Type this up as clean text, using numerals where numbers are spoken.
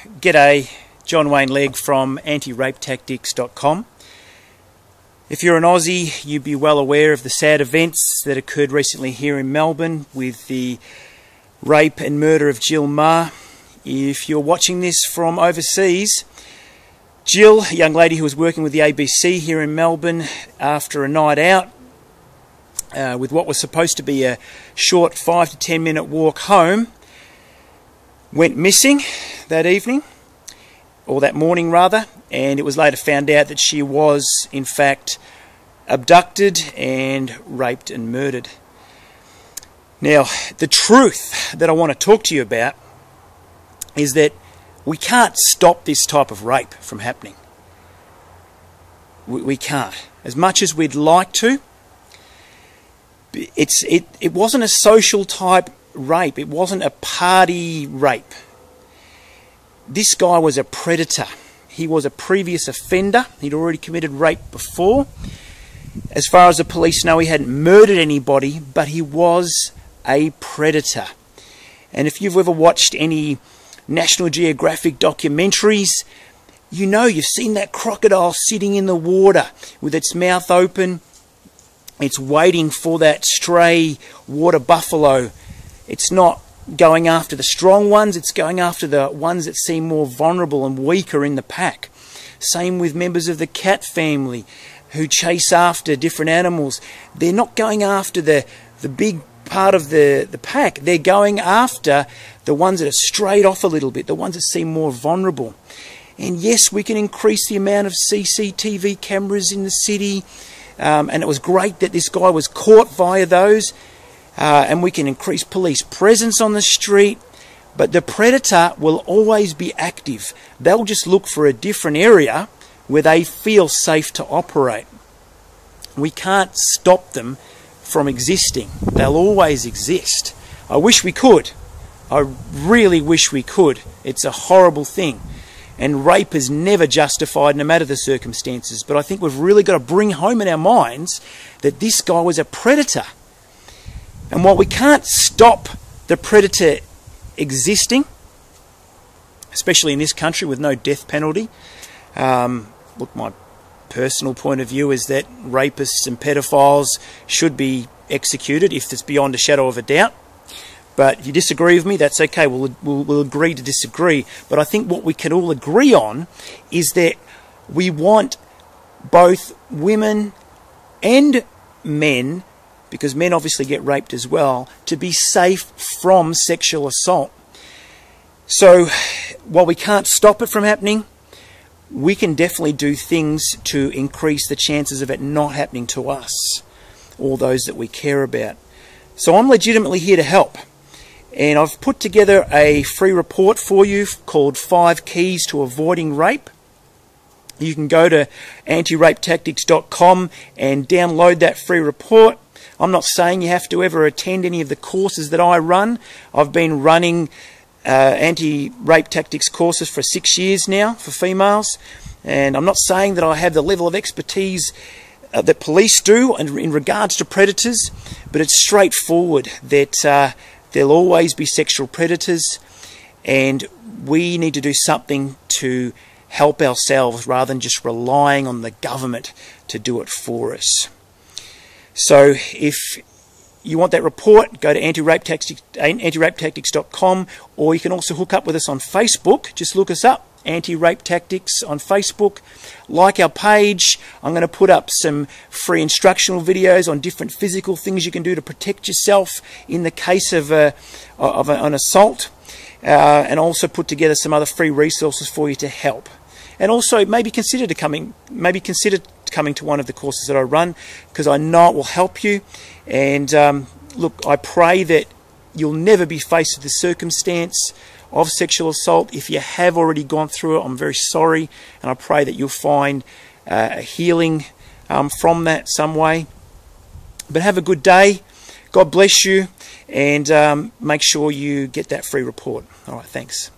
G'day, John Wayne Legg from antirapetactics.com. If you're an Aussie, you'd be well aware of the sad events that occurred recently here in Melbourne with the rape and murder of Jill Meagher. If you're watching this from overseas, Jill, a young lady who was working with the ABC here in Melbourne after a night out with what was supposed to be a short 5 to 10 minute walk home, went missing that evening, or that morning rather, and it was later found out that she was in fact abducted and raped and murdered. Now, the truth that I want to talk to you about is that we can't stop this type of rape from happening. We can't. As much as we'd like to, it wasn't a social type rape. It wasn't a party rape. This guy was a predator. He was a previous offender. He'd already committed rape before. As far as the police know, he hadn't murdered anybody, but he was a predator. And if you've ever watched any National Geographic documentaries, you know you've seen that crocodile sitting in the water with its mouth open. It's waiting for that stray water buffalo. It's not going after the strong ones, it's going after the ones that seem more vulnerable and weaker in the pack. Same with members of the cat family who chase after different animals. They're not going after the big part of the pack. They're going after the ones that are strayed off a little bit, the ones that seem more vulnerable. And yes, we can increase the amount of CCTV cameras in the city, and it was great that this guy was caught via those. And we can increase police presence on the street, but the predator will always be active. They'll just look for a different area where they feel safe to operate. We can't stop them from existing. They'll always exist. I wish we could. I really wish we could. It's a horrible thing. And rape is never justified, no matter the circumstances. But I think we've really got to bring home in our minds that this guy was a predator. And while we can't stop the predator existing, especially in this country with no death penalty, look, my personal point of view is that rapists and pedophiles should be executed if it's beyond a shadow of a doubt. But if you disagree with me, that's okay. We'll agree to disagree. But I think what we can all agree on is that we want both women and men, because men obviously get raped as well, to be safe from sexual assault. So while we can't stop it from happening, we can definitely do things to increase the chances of it not happening to us or those that we care about. So I'm legitimately here to help. And I've put together a free report for you called 5 Keys to Avoiding Rape. You can go to antirapetactics.com and download that free report. I'm not saying you have to ever attend any of the courses that I run. I've been running anti-rape tactics courses for 6 years now for females, and I'm not saying that I have the level of expertise that police do in regards to predators, but it's straightforward that there'll always be sexual predators, and we need to do something to help ourselves rather than just relying on the government to do it for us. So if you want that report, go to antirapetactics.com, or you can also hook up with us on Facebook. Just look us up, Anti-Rape Tactics on Facebook. Like our page. I'm going to put up some free instructional videos on different physical things you can do to protect yourself in the case of an assault, and also put together some other free resources for you to help. And also maybe consider coming to one of the courses that I run, because I know it will help you. And look, I pray that you'll never be faced with the circumstance of sexual assault. If you have already gone through it, I'm very sorry, and I pray that you'll find a healing from that some way. But have a good day. God bless you, and make sure you get that free report. All right, thanks.